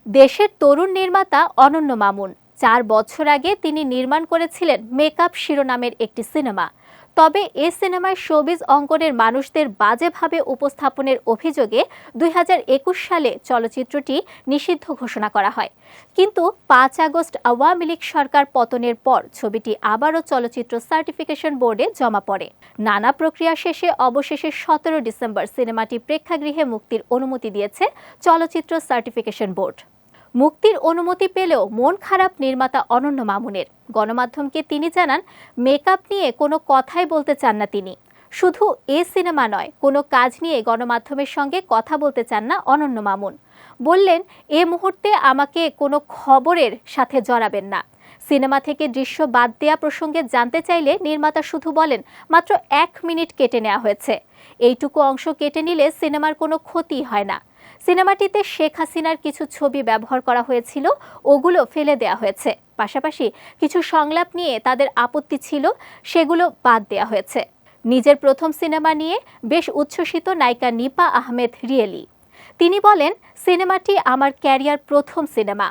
দেশের তরুণ নির্মাতা অনন্য মামুন 4 বছর আগে তিনি নির্মাণ করেছিলেন মেকআপ শিরোনামের একটি সিনেমা। তবে এ সিনেমায় শোবিজ অঙ্গনের মানুষদের বাজেভাবে উপস্থাপনের অভিযোগে 2021 সালে চলচ্চিত্রটি নিষিদ্ধ ঘোষণা করা হয়। কিন্তু 5 আগস্ট আওয়ামী লীগ সরকার পতনের পর ছবিটি আবারও চলচ্চিত্র সার্টিফিকেশন বোর্ডে জমা পড়ে। নানা প্রক্রিয়া শেষে অবশেষে 17 ডিসেম্বর সিনেমাটি প্রেক্ষাগৃহে মুক্তির অনুমতি দিয়েছে চলচ্চিত্র সার্টিফিকেশন বোর্ড। মুক্তির অনুমতি পেলেও মন খারাপ নির্মাতা অনন্য মামুনের। গণমাধ্যমকে তিনি জানান, মেকআপ নিয়ে কোনো কথাই বলতে চান না তিনি। শুধু এ সিনেমা নয়, কোনো কাজ নিয়ে গণমাধ্যমের সঙ্গে কথা বলতে চান না অনন্য মামুন। বললেন, এ মুহূর্তে আমাকে কোনো খবরের সাথে জড়াবেন না। সিনেমা থেকে দৃশ্য বাদ দেয়া প্রসঙ্গে জানতে চাইলে নির্মাতা শুধু বলেন, মাত্র 1 মিনিট কেটে নেওয়া হয়েছে। এইটুকু অংশ কেটে নিলে সিনেমার কোনো ক্ষতি হয় না। সিনেমাটিতে শেখ হাসিনার কিছু ছবি ব্যবহার করা হয়েছিল, ওগুলো ফেলে দেওয়া হয়েছে। পাশাপাশি কিছু সংলাপ নিয়ে তাদের আপত্তি ছিল, সেগুলো বাদ দেওয়া হয়েছে। নিজের প্রথম সিনেমা নিয়ে বেশ উচ্ছ্বসিত নায়িকা নিপা আহমেদ রিয়েলি। তিনি বলেন, সিনেমাটি আমার ক্যারিয়ার প্রথম সিনেমা।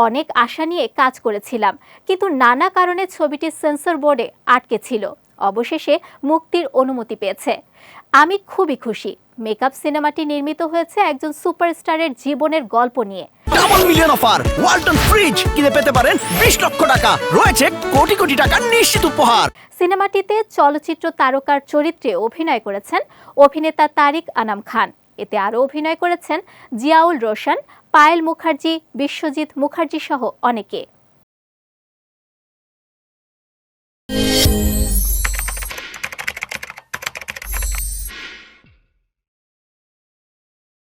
অনেক আশা নিয়ে কাজ করেছিলাম, কিন্তু নানা কারণে ছবিটি সেন্সর বোর্ডে আটকে ছিল। অবশেষে মুক্তির অনুমতি পেয়েছে। আমি খুবই খুশি। মেকআপ সিনেমাটি নির্মিত হয়েছে একজন সুপারস্টারের জীবনের গল্প নিয়ে। Double million offer Walton fridge কিনে পেতে পারেন 20 লক্ষ টাকা, রয়েছে কোটি কোটি টাকার নিশ্চিত উপহার। সিনেমাটিতে চলচ্চিত্র তারকার চরিত্রে অভিনয় করেছেন অভিনেতা তারিক আনাম খান। এতে আরও অভিনয় করেছেন জিয়াউল রোশন, পায়েল মুখার্জি, বিশ্বজিৎ মুখার্জি সহ অনেকে।